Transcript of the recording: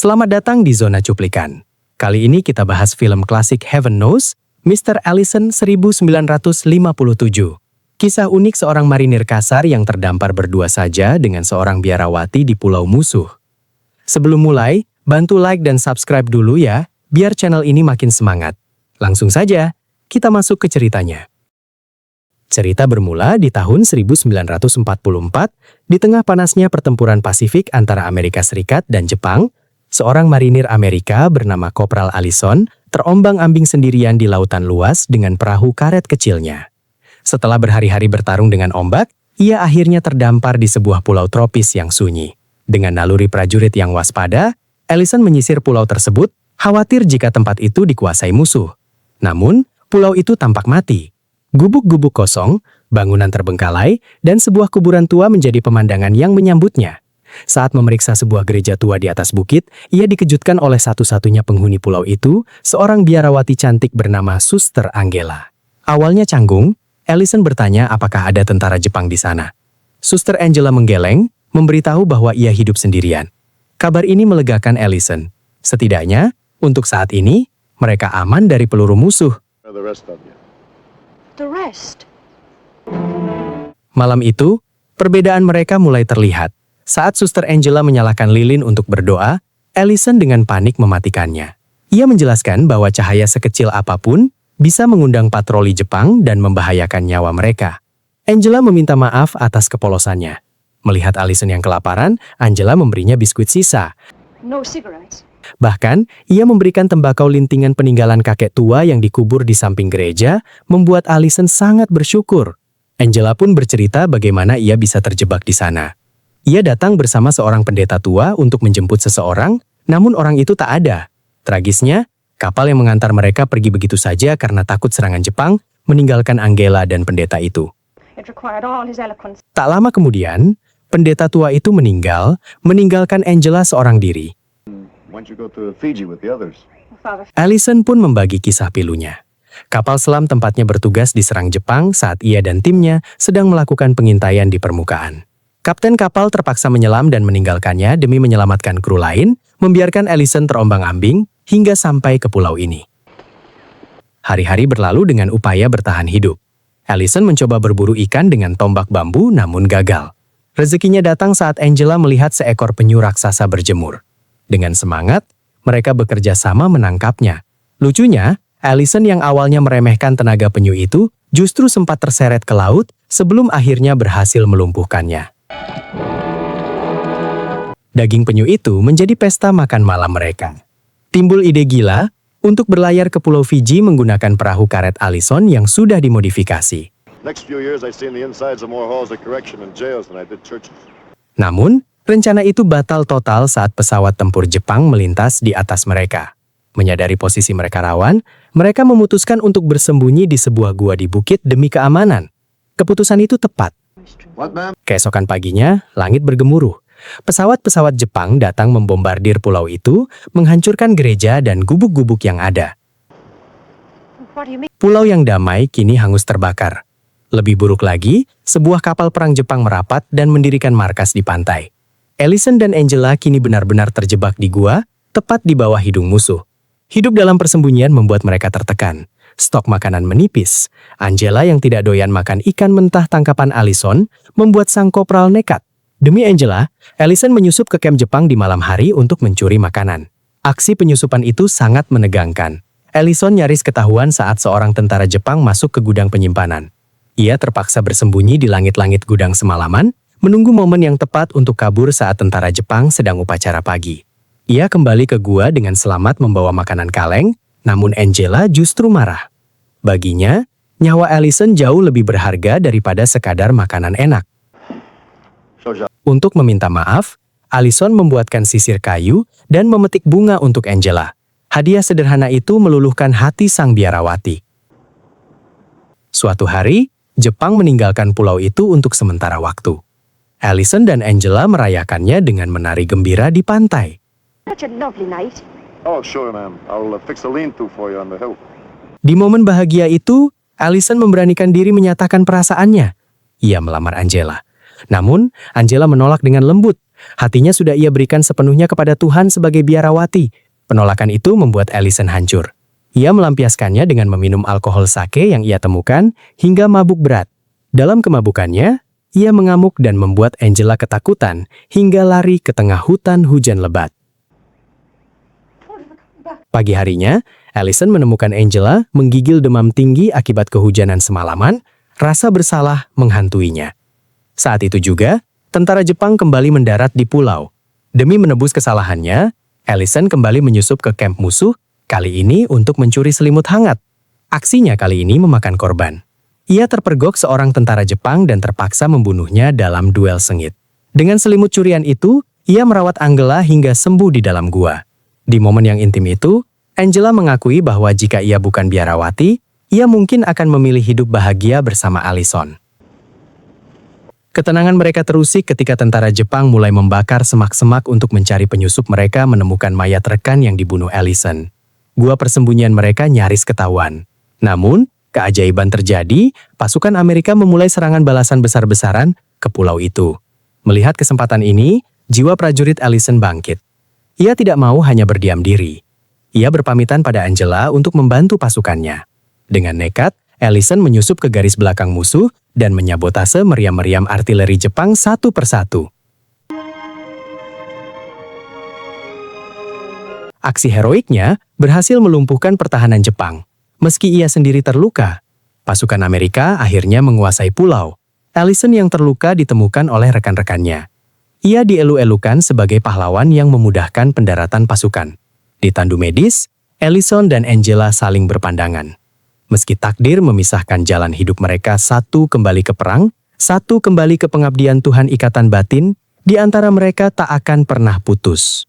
Selamat datang di Zona Cuplikan. Kali ini kita bahas film klasik Heaven Knows, Mr. Allison 1957. Kisah unik seorang marinir kasar yang terdampar berdua saja dengan seorang biarawati di pulau musuh. Sebelum mulai, bantu like dan subscribe dulu ya, biar channel ini makin semangat. Langsung saja, kita masuk ke ceritanya. Cerita bermula di tahun 1944, di tengah panasnya pertempuran Pasifik antara Amerika Serikat dan Jepang, seorang marinir Amerika bernama Kopral Allison terombang-ambing sendirian di lautan luas dengan perahu karet kecilnya. Setelah berhari-hari bertarung dengan ombak, ia akhirnya terdampar di sebuah pulau tropis yang sunyi. Dengan naluri prajurit yang waspada, Allison menyisir pulau tersebut, khawatir jika tempat itu dikuasai musuh. Namun, pulau itu tampak mati. Gubuk-gubuk kosong, bangunan terbengkalai, dan sebuah kuburan tua menjadi pemandangan yang menyambutnya. Saat memeriksa sebuah gereja tua di atas bukit, ia dikejutkan oleh satu-satunya penghuni pulau itu, seorang biarawati cantik bernama Suster Angela. Awalnya canggung, Allison bertanya apakah ada tentara Jepang di sana. Suster Angela menggeleng, memberitahu bahwa ia hidup sendirian. Kabar ini melegakan Allison. Setidaknya, untuk saat ini, mereka aman dari peluru musuh. Malam itu, perbedaan mereka mulai terlihat. Saat Suster Angela menyalakan lilin untuk berdoa, Allison dengan panik mematikannya. Ia menjelaskan bahwa cahaya sekecil apapun bisa mengundang patroli Jepang dan membahayakan nyawa mereka. Angela meminta maaf atas kepolosannya. Melihat Allison yang kelaparan, Angela memberinya biskuit sisa. Bahkan, ia memberikan tembakau lintingan peninggalan kakek tua yang dikubur di samping gereja, membuat Allison sangat bersyukur. Angela pun bercerita bagaimana ia bisa terjebak di sana. Ia datang bersama seorang pendeta tua untuk menjemput seseorang, namun orang itu tak ada. Tragisnya, kapal yang mengantar mereka pergi begitu saja karena takut serangan Jepang, meninggalkan Angela dan pendeta itu. Tak lama kemudian, pendeta tua itu meninggalkan Angela seorang diri. Allison pun membagi kisah pilunya. Kapal selam tempatnya bertugas diserang Jepang saat ia dan timnya sedang melakukan pengintaian di permukaan. Kapten kapal terpaksa menyelam dan meninggalkannya demi menyelamatkan kru lain, membiarkan Allison terombang-ambing hingga sampai ke pulau ini. Hari-hari berlalu dengan upaya bertahan hidup. Allison mencoba berburu ikan dengan tombak bambu namun gagal. Rezekinya datang saat Angela melihat seekor penyu raksasa berjemur. Dengan semangat, mereka bekerja sama menangkapnya. Lucunya, Allison yang awalnya meremehkan tenaga penyu itu justru sempat terseret ke laut sebelum akhirnya berhasil melumpuhkannya. Daging penyu itu menjadi pesta makan malam mereka. Timbul ide gila untuk berlayar ke Pulau Fiji menggunakan perahu karet Allison yang sudah dimodifikasi. Namun, rencana itu batal total saat pesawat tempur Jepang melintas di atas mereka. Menyadari posisi mereka rawan, mereka memutuskan untuk bersembunyi di sebuah gua di bukit demi keamanan. Keputusan itu tepat. Keesokan paginya, langit bergemuruh. Pesawat-pesawat Jepang datang membombardir pulau itu, menghancurkan gereja dan gubuk-gubuk yang ada. Pulau yang damai kini hangus terbakar. Lebih buruk lagi, sebuah kapal perang Jepang merapat dan mendirikan markas di pantai. Allison dan Angela kini benar-benar terjebak di gua, tepat di bawah hidung musuh. Hidup dalam persembunyian membuat mereka tertekan. Stok makanan menipis. Angela yang tidak doyan makan ikan mentah tangkapan Allison membuat sang kopral nekat. Demi Angela, Allison menyusup ke kamp Jepang di malam hari untuk mencuri makanan. Aksi penyusupan itu sangat menegangkan. Allison nyaris ketahuan saat seorang tentara Jepang masuk ke gudang penyimpanan. Ia terpaksa bersembunyi di langit-langit gudang semalaman, menunggu momen yang tepat untuk kabur saat tentara Jepang sedang upacara pagi. Ia kembali ke gua dengan selamat membawa makanan kaleng, namun Angela justru marah. Baginya, nyawa Allison jauh lebih berharga daripada sekadar makanan enak. Untuk meminta maaf, Allison membuatkan sisir kayu dan memetik bunga untuk Angela. Hadiah sederhana itu meluluhkan hati sang biarawati. Suatu hari, Jepang meninggalkan pulau itu untuk sementara waktu. Allison dan Angela merayakannya dengan menari gembira di pantai. Di momen bahagia itu, Allison memberanikan diri menyatakan perasaannya. Ia melamar Angela. Namun, Angela menolak dengan lembut, Hatinya sudah ia berikan sepenuhnya kepada Tuhan sebagai biarawati. Penolakan itu membuat Allison hancur. Ia melampiaskannya dengan meminum alkohol sake yang ia temukan hingga mabuk berat. Dalam kemabukannya, ia mengamuk dan membuat Angela ketakutan hingga lari ke tengah hutan hujan lebat. Pagi harinya, Allison menemukan Angela menggigil demam tinggi akibat kehujanan semalaman. Rasa bersalah menghantuinya. Saat itu juga, tentara Jepang kembali mendarat di pulau. Demi menebus kesalahannya, Allison kembali menyusup ke kamp musuh, kali ini untuk mencuri selimut hangat. Aksinya kali ini memakan korban. Ia terpergok seorang tentara Jepang dan terpaksa membunuhnya dalam duel sengit. Dengan selimut curian itu, ia merawat Angela hingga sembuh di dalam gua. Di momen yang intim itu, Angela mengakui bahwa jika ia bukan biarawati, ia mungkin akan memilih hidup bahagia bersama Allison. Ketenangan mereka terusik ketika tentara Jepang mulai membakar semak-semak untuk mencari penyusup mereka menemukan mayat rekan yang dibunuh Allison. Gua persembunyian mereka nyaris ketahuan. Namun, keajaiban terjadi, pasukan Amerika memulai serangan balasan besar-besaran ke pulau itu. Melihat kesempatan ini, jiwa prajurit Allison bangkit. Ia tidak mau hanya berdiam diri. Ia berpamitan pada Angela untuk membantu pasukannya. Dengan nekat, Allison menyusup ke garis belakang musuh dan menyabotase meriam-meriam artileri Jepang satu persatu. Aksi heroiknya berhasil melumpuhkan pertahanan Jepang. Meski ia sendiri terluka, pasukan Amerika akhirnya menguasai pulau. Allison yang terluka ditemukan oleh rekan-rekannya. Ia dielu-elukan sebagai pahlawan yang memudahkan pendaratan pasukan. Di tandu medis, Allison dan Angela saling berpandangan. Meski takdir memisahkan jalan hidup mereka, satu kembali ke perang, satu kembali ke pengabdian Tuhan, ikatan batin di antara mereka tak akan pernah putus.